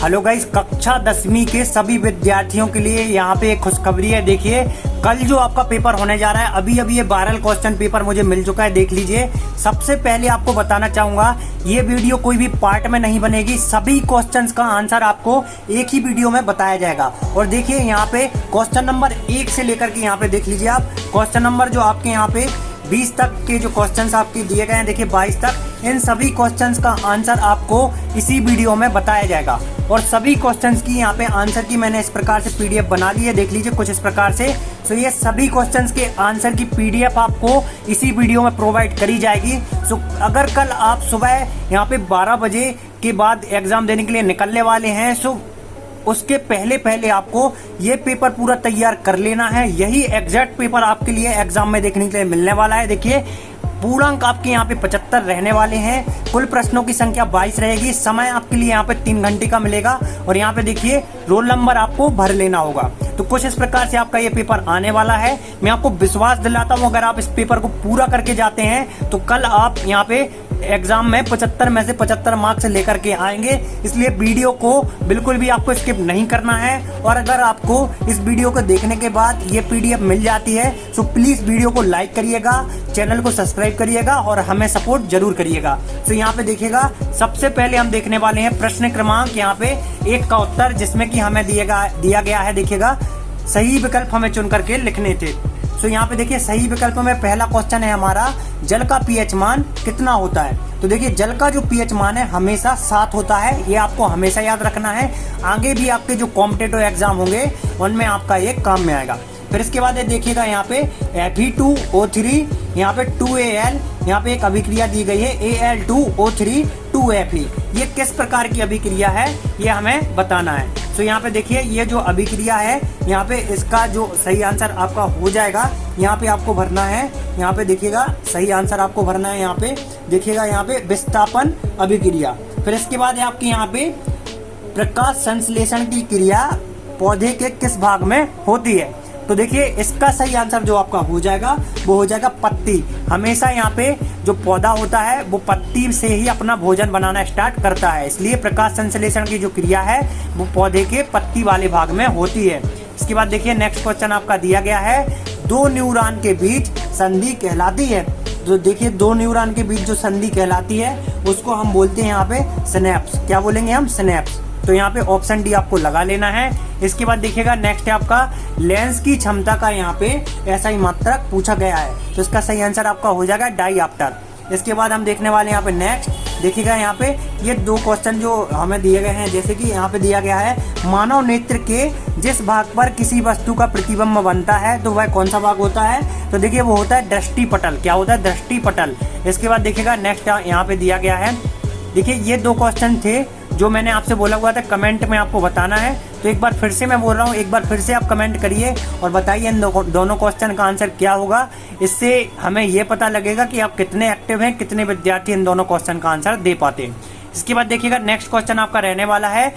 Hello guys, कक्षा 10वीं के सभी विद्यार्थियों के लिए यहाँ पे एक खुशखबरी है। देखिए, कल जो आपका पेपर होने जा रहा है, अभी ये वायरल क्वेश्चन पेपर मुझे मिल चुका है, देख लीजिए। सबसे पहले आपको बताना चाहूंगा, ये वीडियो कोई भी पार्ट में नहीं बनेगी, सभी क्वेश्चंस का आंसर आपको एक ही वीडियो में बताया जाएगा। और देखिए यहाँ पे क्वेश्चन नंबर 1 से लेकर के यहाँ पे देख लीजिए आप, क्वेश्चन नंबर जो आपके यहाँ पे 20 तक के जो क्वेश्चंस आपके दिए गए हैं, देखिए 22 तक, इन सभी क्वेश्चंस का आंसर आपको इसी वीडियो में बताया जाएगा। और सभी क्वेश्चंस की यहाँ पे आंसर की मैंने इस प्रकार से पीडीएफ बना ली है, देख लीजिए कुछ इस प्रकार से। सो ये सभी क्वेश्चंस के आंसर की पीडीएफ आपको इसी वीडियो में प्रोवाइड करी जाएगी। सो अगर कल आप सुबह यहाँ पे 12 बजे के बाद एग्जाम देने के लिए निकलने वाले हैं, सो उसके पहले आपको ये पेपर पूरा तैयार कर लेना है। यही एग्जैक्ट पेपर आपके लिए एग्जाम में देखने के लिए मिलने वाला है। देखिए, पूर्णांक आपके यहाँ पे 75 रहने वाले हैं, कुल प्रश्नों की संख्या 22 रहेगी, समय आपके लिए यहाँ पे 3 घंटे का मिलेगा। और यहाँ पे देखिए रोल नंबर आपको भर लेना होगा। तो कुछ इस प्रकार से आपका ये पेपर आने वाला है। मैं आपको विश्वास दिलाता हूँ, अगर आप इस पेपर को पूरा करके जाते हैं तो कल आप यहाँ पे एग्जाम में 75 में से 75 मार्क्स लेकर के आएंगे। इसलिए वीडियो को बिल्कुल भी आपको स्किप नहीं करना है। और अगर आपको इस वीडियो को देखने के बाद ये पीडीएफ मिल जाती है, तो प्लीज वीडियो को लाइक करिएगा, चैनल को सब्सक्राइब करिएगा और हमें सपोर्ट जरूर करिएगा। तो यहाँ पे देखिएगा, सबसे पहले हम देखने वाले हैं प्रश्न क्रमांक यहाँ पे 1 का उत्तर, जिसमें कि हमें दिया गया है। देखिएगा, सही विकल्प हमें चुन करके लिखने थे। तो यहाँ पे देखिए, सही विकल्प में पहला क्वेश्चन है हमारा, जल का पीएच मान कितना होता है। तो देखिए, जल का जो पीएच मान है हमेशा 7 होता है, ये आपको हमेशा याद रखना है। आगे भी आपके जो कॉम्पिटिटिव एग्जाम होंगे उनमें आपका ये काम में आएगा। फिर इसके बाद ये देखिएगा, यहाँ पे Fe2O3, यहाँ पे 2Al, यहाँ पे एक अभिक्रिया दी गई है Al2O3 2Fe। ये किस प्रकार की अभिक्रिया है ये हमें बताना है। तो यहाँ पे देखिए, ये जो अभिक्रिया है, यहाँ पे इसका जो सही आंसर आपका हो जाएगा, यहाँ पे आपको भरना है। यहाँ पे देखिएगा, सही आंसर आपको भरना है। यहाँ पे देखिएगा, यहाँ पे विस्थापन अभिक्रिया। फिर इसके बाद आपके यहाँ पे प्रकाश संश्लेषण की क्रिया पौधे के किस भाग में होती है। तो देखिए, इसका सही आंसर जो आपका हो जाएगा वो हो जाएगा पत्ती। हमेशा यहाँ पे जो पौधा होता है वो पत्ती से ही अपना भोजन बनाना स्टार्ट करता है, इसलिए प्रकाश संश्लेषण की जो क्रिया है वो पौधे के पत्ती वाले भाग में होती है। इसके बाद देखिए, नेक्स्ट क्वेश्चन आपका दिया गया है, 2 न्यूरॉन के बीच संधि कहलाती है। तो देखिए, 2 न्यूरॉन के बीच जो संधि कहलाती है उसको हम बोलते हैं यहाँ पे सिनेप्स। क्या बोलेंगे हम? सिनेप्स। तो यहाँ पे ऑप्शन डी आपको लगा लेना है। इसके बाद देखिएगा, नेक्स्ट है आपका लेंस की क्षमता का यहाँ पे ऐसा ही मात्रक पूछा गया है, तो इसका सही आंसर आपका हो जाएगा डायऑप्टर। इसके बाद हम देखने वाले यहाँ पे नेक्स्ट देखिएगा, यहाँ पे ये 2 क्वेश्चन जो हमें दिए गए हैं, जैसे कि यहाँ पे दिया गया है, मानव नेत्र के जिस भाग पर किसी वस्तु का प्रतिबिंब बनता है तो वह कौन सा भाग होता है। तो देखिए, वो होता है दृष्टिपटल। क्या होता है? दृष्टिपटल। इसके बाद देखिएगा, नेक्स्ट यहाँ पे दिया गया है, देखिए ये 2 क्वेश्चन थे जो मैंने आपसे बोला हुआ था कमेंट में आपको बताना है। तो एक बार फिर से मैं बोल रहा हूँ, एक बार फिर से आप कमेंट करिए और बताइए इन दोनों क्वेश्चन का आंसर क्या होगा। इससे हमें ये पता लगेगा कि आप कितने एक्टिव हैं, कितने विद्यार्थी इन दोनों क्वेश्चन का आंसर दे पाते हैं। इसके बाद देखिएगा, नेक्स्ट क्वेश्चन आपका रहने वाला है,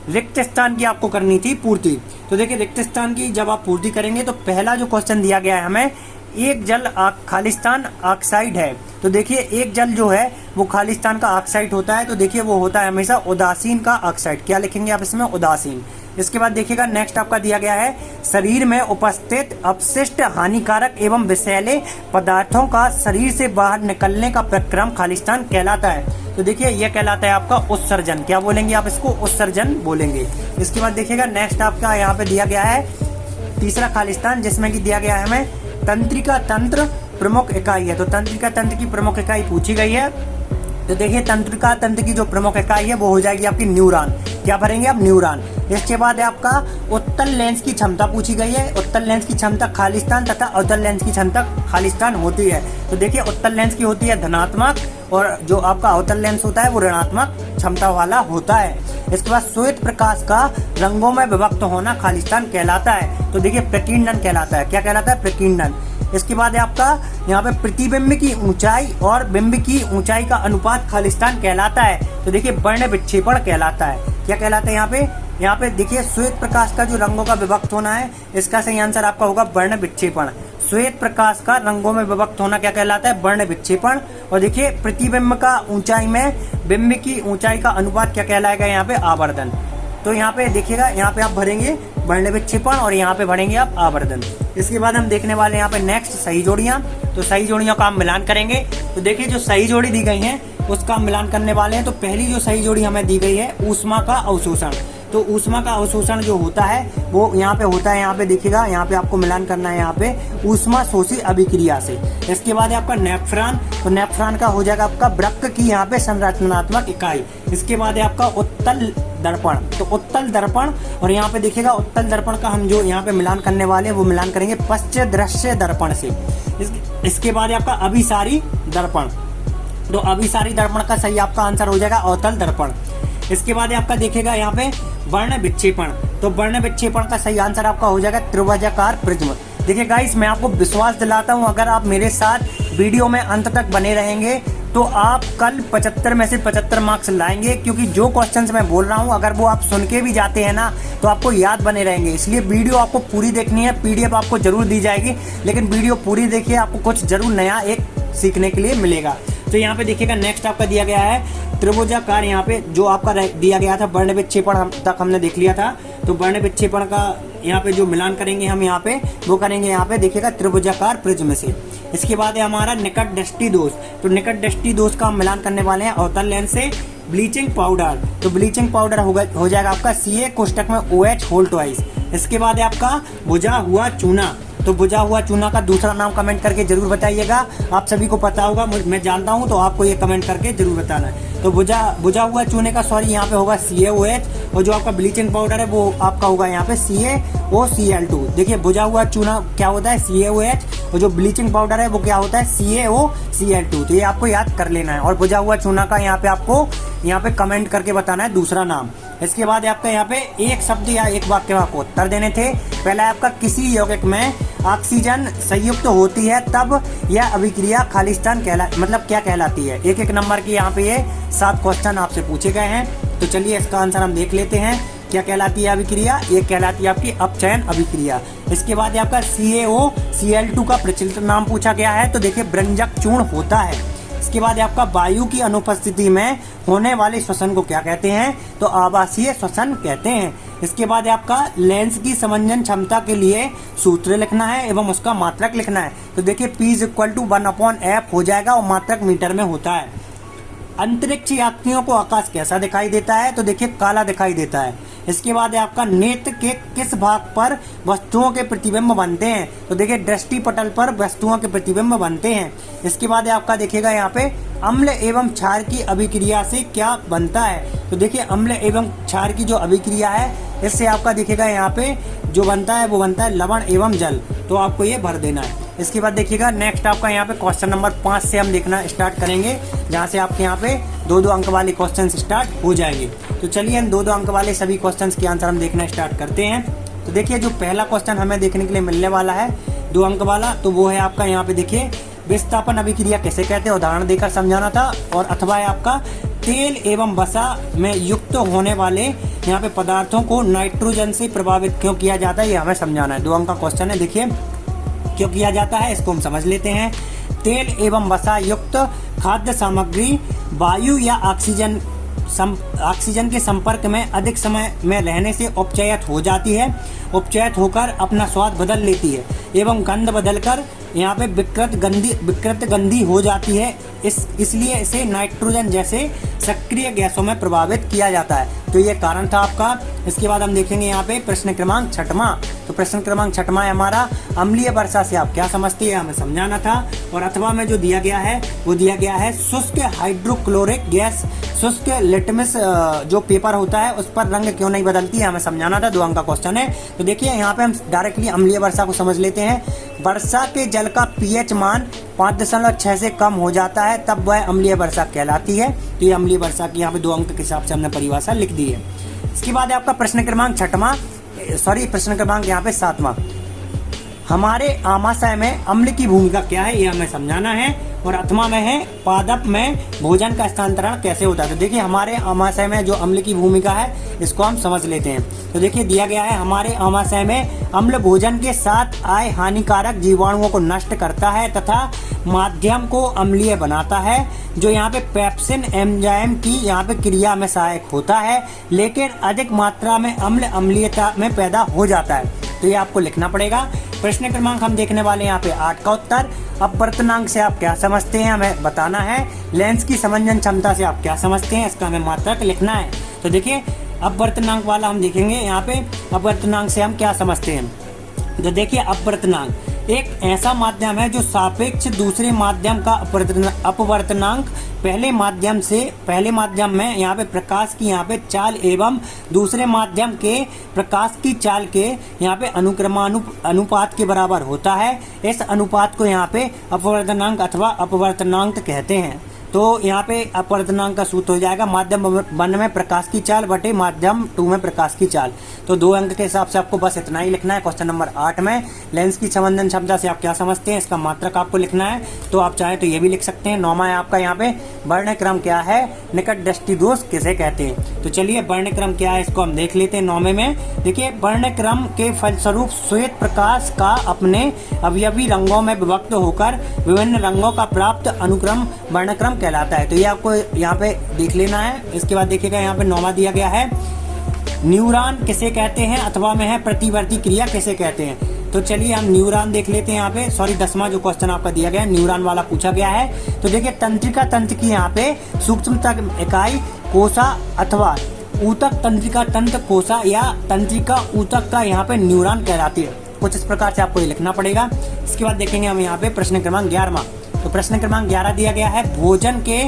रिक्त स्थान की आपको करनी थी पूर्ति। तो देखिए, रिक्त स्थान की जब आप पूर्ति करेंगे तो पहला जो क्वेश्चन दिया गया है हमें, एक जल खालिस्तान ऑक्साइड है। तो देखिए, एक जल जो है वो खालिस्तान का ऑक्साइड होता है, तो देखिए वो होता है हमेशा उदासीन का ऑक्साइड। क्या लिखेंगे आप इसमें? उदासीन। इसके बाद देखिएगा, नेक्स्ट आपका दिया गया है, शरीर में उपस्थित अपशिष्ट हानिकारक एवं विषैले पदार्थों का शरीर से बाहर निकलने का प्रक्रम खालिस्तान कहलाता है। तो देखिए, यह कहलाता है आपका उत्सर्जन। क्या बोलेंगे आप इसको? उत्सर्जन बोलेंगे। इसके बाद देखिएगा, नेक्स्ट आपका यहाँ पे दिया गया है तीसरा खालिस्तान, जिसमें कि दिया गया है हमें तंत्रिका तंत्र प्रमुख इकाई है। तो तंत्रिका तंत्र की प्रमुख इकाई पूछी गई है। तो देखिए, तंत्रिका तंत्र की जो प्रमुख इकाई है वो हो जाएगी आपकी न्यूरॉन। क्या भरेंगे आप? न्यूरॉन। इसके बाद है आपका उत्तल लेंस की क्षमता पूछी गई है। उत्तल लेंस की क्षमता खालिस्तान तथा अवतल लेंस की क्षमता खालिस्तान होती है। तो देखिए, उत्तल लेंस की होती है धनात्मक और जो आपका अवतल लेंस होता है वो ऋणात्मक क्षमता वाला होता है। इसके बाद श्वेत प्रकाश का रंगों में विभक्त होना खालिस्तान कहलाता है। तो देखिए, प्रकीर्णन कहलाता है। क्या कहलाता है? प्रकीर्णन। इसके बाद है आपका यहाँ पे प्रतिबिंब की ऊंचाई और बिंब की ऊंचाई का अनुपात खालिस्तान कहलाता है। तो देखिए, वर्ण विक्षेपण कहलाता है। क्या कहलाता है यहाँ पे देखिए, श्वेत प्रकाश का जो रंगों का विभक्त होना है, इसका सही आंसर आपका होगा वर्ण विक्षेपण। श्वेत प्रकाश का रंगों में विभक्त होना क्या कहलाता है? वर्ण विक्षेपण। और देखिए, प्रतिबिंब का ऊंचाई में बिंब की ऊंचाई का अनुपात क्या कहलाएगा? यहाँ पे आवर्धन। तो यहाँ पे देखिएगा, यहाँ पे आप भरेंगे वर्ण विक्षेपण और यहाँ पे भरेंगे आप आवर्धन। इसके बाद हम देखने वाले यहाँ पे नेक्स्ट सही जोड़ियाँ। तो सही जोड़ियों का हम मिलान करेंगे। तो देखिए जो सही जोड़ी दी गई है उसका हम मिलान करने वाले हैं। तो पहली जो सही जोड़ी हमें दी गई है ऊष्मा का अवशोषण। तो ऊष्मा का अवशोषण जो होता है वो यहाँ पे होता है, यहाँ पे देखिएगा, यहाँ पे आपको मिलान करना है यहाँ पे ऊष्मा शोषी अभिक्रिया से। इसके बाद है आपका नेफ्रॉन। तो नेफ्रॉन का हो जाएगा आपका वृक्क की यहाँ पे संरचनात्मक इकाई। इसके बाद है आपका उत्तल दर्पण। तो उत्तल दर्पण, और यहाँ पे देखिएगा उत्तल दर्पण का हम जो यहाँ पे मिलान करने वाले हैं वो मिलान करेंगे पश्च दृश्य दर्पण से। इसके बाद है आपका अभिसारी दर्पण। तो अभिसारी दर्पण का सही आपका आंसर हो जाएगा अवतल दर्पण। इसके बाद आपका देखिएगा यहाँ पे वर्ण विक्षेपण। तो वर्ण विक्षेपण का सही आंसर आपका हो जाएगा त्रिभुजाकार प्रिज्म। देखिए गाइस, मैं आपको विश्वास दिलाता हूँ अगर आप मेरे साथ वीडियो में अंत तक बने रहेंगे तो आप कल 75 में से 75 मार्क्स लाएंगे, क्योंकि जो क्वेश्चंस मैं बोल रहा हूँ अगर वो आप सुन के भी जाते हैं ना तो आपको याद बने रहेंगे। इसलिए वीडियो आपको पूरी देखनी है। पीडीएफ आपको जरूर दी जाएगी, लेकिन वीडियो पूरी देखिए, आपको कुछ जरूर नया एक सीखने के लिए मिलेगा। तो यहाँ पे देखिएगा नेक्स्ट आपका दिया गया है त्रिभुजाकार। यहाँ पे जो आपका दिया गया था वर्ण विक्षेपण तक हमने देख लिया था। तो वर्ण विक्षेपण का यहाँ पे जो मिलान करेंगे हम यहाँ पे वो करेंगे यहाँ पे देखिएगा त्रिभुजाकार प्रिज्म से। इसके बाद है हमारा निकट दृष्टि दोष। तो निकट दृष्टि दोष का हम मिलान करने वाले हैं अवतल लेंस से। Bleaching powder. तो ब्लीचिंग पाउडर हो जाएगा आपका CA कोष्टक में OH होल ट्वाइस। इसके बाद है आपका बुझा हुआ चूना। तो बुझा हुआ चूना का दूसरा नाम कमेंट करके जरूर बताइएगा। आप सभी को पता होगा, मैं जानता हूं, तो आपको ये कमेंट करके जरूर बताना है। तो बुझा हुआ चूने का सॉरी यहाँ पे होगा CaOH, और जो आपका ब्लीचिंग पाउडर है वो आपका होगा यहाँ पे CaOCl2। देखिए बुझा हुआ चूना क्या होता है CaOH, और जो ब्लीचिंग पाउडर है वो क्या होता है CaOCl2। तो ये आपको याद कर लेना है। और बुझा हुआ चूना का यहाँ पे आपको यहाँ पे कमेंट करके बताना है दूसरा नाम। इसके बाद आपका यहाँ पे एक शब्द या एक वाक्य में आपको उत्तर देने थे। पहला है आपका किसी यौगिक में ऑक्सीजन संयुक्त होती है तब यह अभिक्रिया खालिस्तान मतलब क्या कहलाती है। एक नंबर की यहाँ पे ये 7 क्वेश्चन आपसे पूछे गए हैं। तो चलिए इसका आंसर हम देख लेते हैं। क्या कहलाती है अभिक्रिया? ये कहलाती है आपकी अपचयन अभिक्रिया। इसके बाद आपका CaOCl2 का प्रचलित नाम पूछा गया है। तो देखिए ब्रंजक चूर्ण होता है। इसके बाद आपका वायु की अनुपस्थिति में होने वाले श्वसन को क्या कहते हैं? तो आवासीय श्वसन कहते हैं। इसके बाद आपका लेंस की समंजन क्षमता के लिए सूत्र लिखना है एवं उसका मात्रक लिखना है। तो देखिए P = 1/F हो जाएगा और मात्रक मीटर में होता है। अंतरिक्ष यात्रियों को आकाश कैसा दिखाई देता है? तो देखिए काला दिखाई देता है। इसके बाद आपका नेत्र के किस भाग पर वस्तुओं के प्रतिबिंब बनते हैं? तो देखिए दृष्टि पटल पर वस्तुओं के प्रतिबिंब बनते हैं। इसके बाद आपका देखिएगा यहाँ पे अम्ल एवं क्षार की अभिक्रिया से क्या बनता है? तो देखिए अम्ल एवं क्षार की जो अभिक्रिया है इससे आपका देखिएगा यहाँ पे जो बनता है वो बनता है लवण एवं जल। तो आपको ये भर देना है। इसके बाद देखिएगा नेक्स्ट आपका यहाँ पे क्वेश्चन नंबर 5 से हम देखना स्टार्ट करेंगे, जहाँ से आपके यहाँ पे 2-2 अंक वाले क्वेश्चन स्टार्ट हो जाएंगे। तो चलिए हम 2-2 अंक वाले सभी क्वेश्चन के आंसर हम देखना स्टार्ट करते हैं। तो देखिए जो पहला क्वेश्चन हमें देखने के लिए मिलने वाला है 2 अंक वाला, तो वो है आपका यहाँ पे देखिए विस्थापन अभिक्रिया कैसे कहते हैं, उदाहरण देकर समझाना था। और अथवा है आपका तेल एवं वसा में युक्त होने वाले यहाँ पे पदार्थों को नाइट्रोजन से प्रभावित क्यों किया जाता है, ये हमें समझाना है। 2 अंक का क्वेश्चन है। देखिए क्यों किया जाता है इसको हम समझ लेते हैं। तेल एवं वसा युक्त खाद्य सामग्री वायु या ऑक्सीजन के संपर्क में अधिक समय में रहने से उपचयित हो जाती है। उपचयित होकर अपना स्वाद बदल लेती है एवं गंध बदलकर यहाँ पे विकृत गंधी हो जाती है। इसलिए इसे नाइट्रोजन जैसे सक्रिय गैसों में प्रभावित किया जाता है। तो ये कारण था आपका। इसके बाद हम देखेंगे यहाँ पे प्रश्न क्रमांक 6वां। तो प्रश्न क्रमांक 6वां है हमारा अम्लीय वर्षा से आप क्या समझते हैं, हमें समझाना था। और अथवा में जो दिया गया है वो दिया गया है शुष्क हाइड्रोक्लोरिक गैस, शुष्क लिटमस जो पेपर होता है उस पर रंग क्यों नहीं बदलती है, हमें समझाना था। 2 अंक का क्वेश्चन है। तो देखिए यहाँ पे हम डायरेक्टली अम्लीय वर्षा को समझ लेते हैं। वर्षा के जल का pH मान 5.6 से कम हो जाता है तब वह अम्लीय वर्षा कहलाती है। तो ये अम्लीय वर्षा की यहाँ पे 2 अंक के हिसाब से हमने परिभाषा लिख दी है। इसके बाद आपका प्रश्न क्रमांक 7वां। हमारे आमाशय में अम्ल की भूमिका क्या है, ये हमें समझाना है। और अथवा में है पादप में भोजन का स्थानांतरण कैसे होता है। तो देखिए हमारे आमाशय में जो अम्ल की भूमिका है इसको हम समझ लेते हैं। तो देखिए दिया गया है हमारे आमाशय में अम्ल भोजन के साथ आए हानिकारक जीवाणुओं को नष्ट करता है तथा माध्यम को अम्लीय बनाता है, जो यहाँ पे पेप्सिन एंजाइम की यहाँ पे क्रिया में सहायक होता है, लेकिन अधिक मात्रा में अम्ल अम्लीयता में पैदा हो जाता है। तो ये आपको लिखना पड़ेगा। प्रश्न क्रमांक हम देखने वाले हैं यहाँ पे 8 का उत्तर। अपवर्तनांक से आप क्या समझते हैं हमें बताना है। लेंस की समंजन क्षमता से आप क्या समझते हैं, इसका हमें मात्रक लिखना है। तो देखिए अपवर्तनांक वाला हम देखेंगे यहाँ पे अपवर्तनांक से हम क्या समझते हैं। तो देखिए अपवर्तनांक एक ऐसा माध्यम है जो सापेक्ष दूसरे माध्यम का अपवर्तनांक पहले माध्यम में यहाँ पे प्रकाश की यहाँ पे चाल एवं दूसरे माध्यम के प्रकाश की चाल के यहाँ पे अनुपात के बराबर होता है। इस अनुपात को यहाँ पे अपवर्तनांक अथवा अपवर्तनांक कहते हैं। तो यहाँ पे अपवर्तनांक का सूत्र हो जाएगा माध्यम 1 में प्रकाश की चाल बटे माध्यम 2 में प्रकाश की चाल। तो 2 अंक के हिसाब से आपको बस इतना ही लिखना है। क्वेश्चन नंबर 8 में लेंस की समंजन क्षमता से आप क्या समझते हैं, इसका मात्रक आपको लिखना है। तो आप चाहे तो ये भी लिख सकते हैं। 9वां है आपका यहाँ पे वर्णक्रम क्या है, निकट दृष्टि दोष किसे कहते हैं। तो चलिए वर्णक्रम क्या है इसको हम देख लेते हैं। 9वें में देखिए वर्णक्रम के फलस्वरूप श्वेत प्रकाश का अपने अवयवी रंगों में विभक्त होकर विभिन्न रंगों का प्राप्त अनुक्रम वर्णक्रम कहलाता है। तो ये आपको यहाँ पे देख लेना है। इसके बाद देखिएगा यहाँ पे 9वां दिया गया है न्यूरॉन किसे कहते हैं अथवा में है प्रतिवर्ती क्रिया किसे कहते हैं। तो चलिए हम न्यूरॉन देख लेते हैं यहाँ पे। 10वां जो क्वेश्चन आपका दिया गया है न्यूरॉन वाला पूछा गया है। तो देखिए तंत्रिका तंत्र की यहाँ पे सूक्ष्मतम इकाई कोसा अथवा ऊतक तंत्रिका तंत्र कोसा या तंत्रिका ऊतक का यहाँ पे न्यूरॉन कहलाती है। कुछ इस प्रकार से आपको ये लिखना पड़ेगा। इसके बाद देखेंगे हम यहाँ पे प्रश्न क्रमांक 11वां। तो प्रश्न क्रमांक 11 दिया गया है भोजन के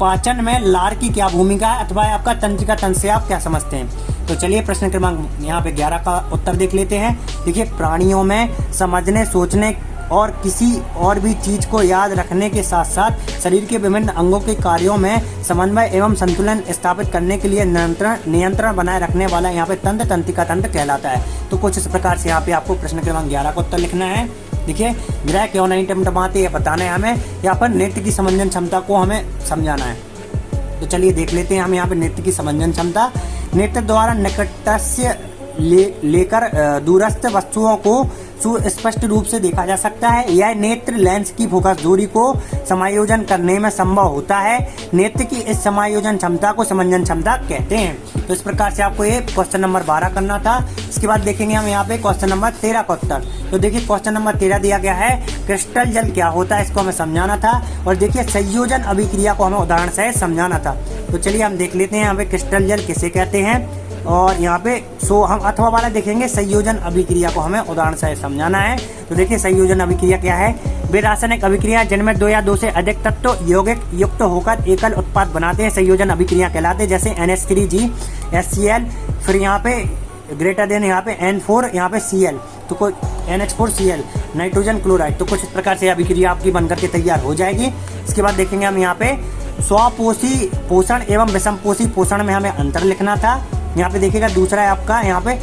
पाचन में लार की क्या भूमिका है अथवा आपका तंत्रिका तंत्र से आप क्या समझते हैं। तो चलिए प्रश्न क्रमांक यहाँ पे 11 का उत्तर देख लेते हैं। देखिए प्राणियों में समझने सोचने और किसी और भी चीज को याद रखने के साथ साथ शरीर के विभिन्न अंगों के कार्यों में समन्वय एवं संतुलन स्थापित करने के लिए नियंत्रण बनाए रखने वाला यहाँ पे तंत्र तंत्रिका तंत्र कहलाता है। तो कुछ इस प्रकार से यहाँ पे आपको प्रश्न क्रमांक 11 का उत्तर लिखना है। देखिए ग्रह क्यों नहीं टमटमाते ये बताना है हमें। यहाँ पर नेत्र की समंजन क्षमता को हमें समझाना है। तो चलिए देख लेते हैं हम यहाँ पे नेत्र की समंजन क्षमता। नेत्र द्वारा निकटस्य लेकर दूरस्थ वस्तुओं को सुस्पष्ट रूप से देखा जा सकता है। यह नेत्र लेंस की फोकस दूरी को समायोजन करने में संभव होता है। नेत्र की इस समायोजन क्षमता को समंजन क्षमता कहते हैं। तो इस प्रकार से आपको ये क्वेश्चन नंबर 12 करना था। इसके बाद देखेंगे हम यहाँ पे क्वेश्चन नंबर 13 का उत्तर। तो देखिए क्वेश्चन नंबर 13 दिया गया है क्रिस्टल जल क्या होता है, इसको हमें समझाना था। और देखिए संयोजन अभिक्रिया को हमें उदाहरण से समझाना था। तो चलिए हम देख लेते हैं यहाँ पे क्रिस्टल जल किसे कहते हैं। और यहाँ पे हम अथवा वाला देखेंगे संयोजन अभिक्रिया को हमें उदाहरण से समझाना है। तो देखिए संयोजन अभिक्रिया क्या है, वे रासायनिक अभिक्रिया जिनमें 2 या 2 से अधिक तत्व यौगिक युक्त होकर एकल उत्पाद बनाते हैं संयोजन अभिक्रिया कहलाते हैं। जैसे NH3G HCl, फिर यहाँ पे ग्रेटर देन यहाँ पे N4 यहाँ पे Cl, तो कोई NH4Cl नाइट्रोजन क्लोराइड। तो कुछ इस प्रकार से अभिक्रिया आपकी बनकर के तैयार हो जाएगी। इसके बाद देखेंगे हम यहाँ पे स्वपोषी पोषण एवं विषमपोषी पोषण में हमें अंतर लिखना था। यहाँ पे देखिएगा दूसरा है आपका यहाँ पे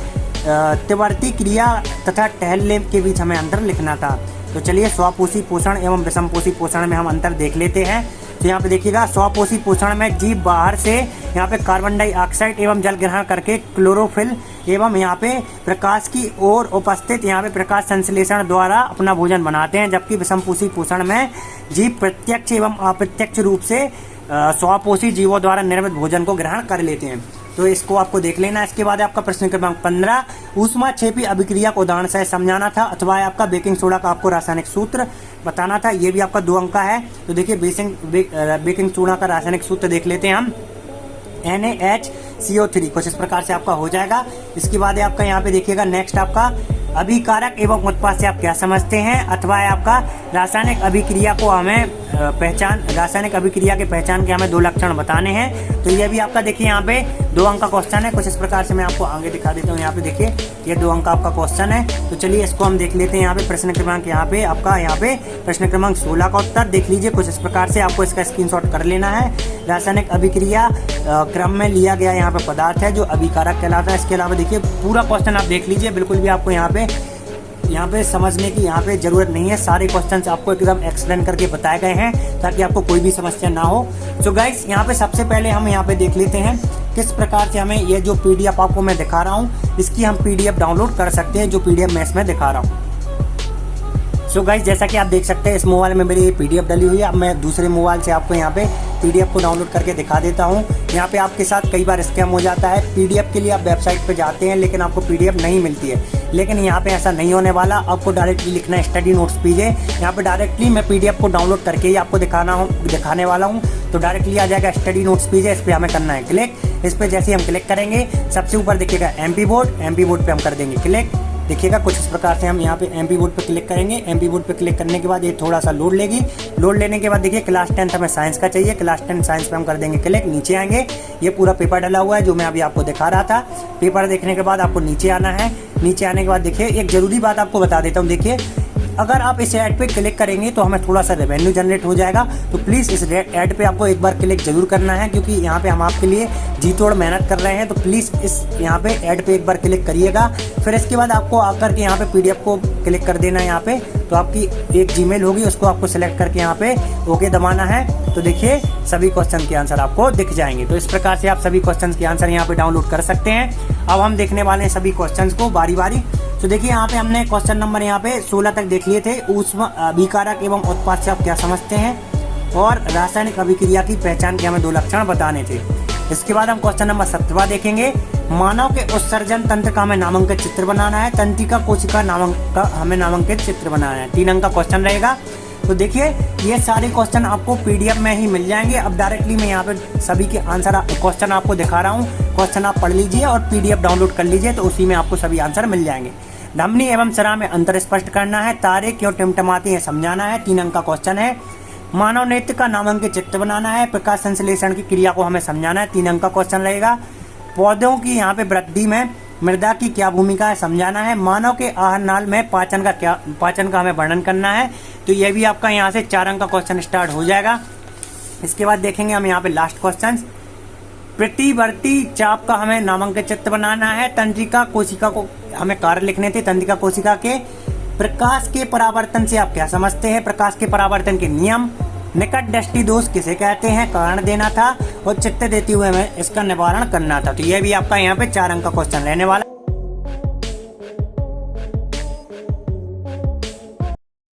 तीव्रती क्रिया तथा टहलने के बीच हमें अंतर लिखना था। तो चलिए स्वपोषी पोषण एवं विषमपोषी पोषण में हम अंतर देख लेते हैं। तो यहाँ पे देखिएगा स्वपोषी पोषण में जीव बाहर से यहाँ पे कार्बन डाइऑक्साइड एवं जल ग्रहण करके क्लोरोफिल एवं यहाँ पे प्रकाश की ओर उपस्थित यहाँ पे प्रकाश संश्लेषण द्वारा अपना भोजन बनाते हैं। जबकि विषमपोषी पोषण में जीव प्रत्यक्ष एवं अप्रत्यक्ष रूप से स्वपोषी जीवों द्वारा निर्मित भोजन को ग्रहण कर लेते हैं। तो इसको आपको देख लेना। इसके बाद आपका प्रश्न क्रमांक 15 ऊष्माक्षेपी अभिक्रिया को उदाहरण से समझाना था अथवा आपका बेकिंग सोडा का आपको रासायनिक सूत्र बताना था। ये भी आपका 2 अंक का है। तो देखिए बेकिंग सोडा का रासायनिक सूत्र देख लेते हैं हम NaHCO3। कुछ इस प्रकार से आपका हो जाएगा। इसके बाद आपका यहाँ पे देखिएगा नेक्स्ट आपका अभिकारक एवं उत्पाद से आप क्या समझते हैं अथवा आपका रासायनिक अभिक्रिया को हमें रासायनिक अभिक्रिया के पहचान के हमें 2 लक्षण बताने हैं। तो ये भी आपका देखिए यहाँ पे 2 अंक का क्वेश्चन है। कुछ इस प्रकार से मैं आपको आगे दिखा देता हूँ। यहाँ पे देखिए ये 2 अंक का आपका क्वेश्चन है। तो चलिए इसको हम देख लेते हैं। यहाँ पे प्रश्न क्रमांक यहाँ पे आपका यहाँ पे प्रश्न क्रमांक 16 का उत्तर देख लीजिए। कुछ इस प्रकार से आपको इसका स्क्रीनशॉट कर लेना है। रासायनिक अभिक्रिया क्रम में लिया गया यहाँ पे पदार्थ है जो अभिकारक कहलाता है। इसके अलावा देखिए पूरा क्वेश्चन आप देख लीजिए, बिल्कुल भी आपको यहाँ पे यहाँ पे समझने की यहाँ पे जरूरत नहीं है। सारे क्वेश्चंस आपको एकदम एक्सप्लेन करके बताए गए हैं ताकि आपको कोई भी समस्या ना हो। तो गाइस यहाँ पे सबसे पहले हम यहाँ पे देख लेते हैं किस प्रकार से हमें ये जो PDF आपको मैं दिखा रहा हूँ इसकी हम PDF डाउनलोड कर सकते हैं, जो PDF मैं इसमें दिखा रहा हूँ। सो गाइस जैसा कि आप देख सकते हैं इस मोबाइल में मेरी PDF डली हुई है। अब मैं दूसरे मोबाइल से आपको यहाँ पे PDF को डाउनलोड करके दिखा देता हूँ। यहाँ पे आपके साथ कई बार स्कैम हो जाता है। PDF के लिए आप वेबसाइट पे जाते हैं लेकिन आपको PDF नहीं मिलती है, लेकिन यहाँ पे ऐसा नहीं होने वाला। आपको डायरेक्टली लिखना है स्टडी नोट्स पीजे। यहाँ पे डायरेक्टली मैं PDF को डाउनलोड करके ही आपको दिखाने वाला हूँ। तो डायरेक्टली आ जाएगा स्टडी नोट्स पीजे, इस पर हमें करना है क्लिक। इस पर जैसे हम क्लिक करेंगे सबसे ऊपर देखिएगा MP बोर्ड पे हम कर देंगे क्लिक। देखिएगा कुछ इस प्रकार से हम यहाँ पे MP बोर्ड पे क्लिक करेंगे। MP बोर्ड पे क्लिक करने के बाद ये थोड़ा सा लोड लेगी। लोड लेने के बाद देखिए क्लास 10 हमें साइंस का चाहिए। क्लास 10 साइंस पे हम कर देंगे क्लिक। नीचे आएंगे, ये पूरा पेपर डला हुआ है जो मैं अभी आपको दिखा रहा था। पेपर देखने के बाद आपको नीचे आना है। नीचे आने के बाद देखिए एक जरूरी बात आपको बता देता हूँ। देखिए अगर आप इस ऐड पे क्लिक करेंगे तो हमें थोड़ा सा रेवेन्यू जनरेट हो जाएगा। तो प्लीज़ इस ऐड पे आपको एक बार क्लिक जरूर करना है, क्योंकि यहाँ पे हम आपके लिए जी तोड़ मेहनत कर रहे हैं। तो प्लीज़ इस यहाँ पे ऐड पे एक बार क्लिक करिएगा। फिर इसके बाद आपको आकर के यहाँ पे PDF को क्लिक कर देना है। यहाँ पे तो आपकी एक जीमेल होगी, उसको आपको सिलेक्ट करके यहाँ पे ओके दबाना है। तो देखिए सभी क्वेश्चन के आंसर आपको दिख जाएंगे। तो इस प्रकार से आप सभी क्वेश्चन के आंसर यहाँ पे डाउनलोड कर सकते हैं। अब हम देखने वाले हैं सभी क्वेश्चन को बारी बारी। तो देखिए यहाँ पे हमने क्वेश्चन नंबर यहाँ पे 16 तक देख लिए थे। ऊष्मा अभिकारक एवं उत्पाद से आप क्या समझते हैं, और रासायनिक अभिक्रिया की पहचान के हमें 2 लक्षण बताने थे। इसके बाद हम क्वेश्चन नंबर 17 देखेंगे। मानव के उत्सर्जन तंत्र का हमें नामांकित चित्र बनाना है। तंत्रिका कोशिका का हमें नामांकित चित्र बनाना है। 3 अंक का क्वेश्चन रहेगा। तो देखिए ये सारे क्वेश्चन आपको PDF में ही मिल जाएंगे। अब डायरेक्टली मैं यहाँ पे सभी के आंसर क्वेश्चन आपको दिखा रहा हूँ। क्वेश्चन आप पढ़ लीजिए और PDF डाउनलोड कर लीजिए, तो उसी में आपको सभी आंसर मिल जाएंगे। धमनी एवं सरा में अंतर स्पष्ट करना है। तारे क्यों टिमटिमाती हैं समझाना है। 3 अंक का क्वेश्चन है। मानव नेत्र का नामांकित चित्र बनाना है। प्रकाश संश्लेषण की क्रिया को हमें समझाना है। 3 अंक का क्वेश्चन रहेगा। पौधों की यहाँ पे वृद्धि में मृदा की क्या भूमिका है समझाना है। मानव के आहार नाल में पाचन का हमें वर्णन करना है। तो ये भी आपका यहाँ से 4 अंक का क्वेश्चन स्टार्ट हो जाएगा। इसके बाद देखेंगे हम यहाँ पे लास्ट क्वेश्चन। प्रतिवर्ती चाप का हमें नामांकित चित्र बनाना है। तंत्रिका कोशिका को हमें कार्य लिखने थे। तंत्रिका कोशिका के प्रकाश के परावर्तन से आप क्या समझते हैं। प्रकाश के परावर्तन के नियम। निकट दृष्टि दोष किसे कहते हैं, कारण देना था। और चित्त देते हुए हमें इसका निवारण करना था। तो यह भी आपका यहाँ पे 4 अंक का क्वेश्चन रहने वाला है।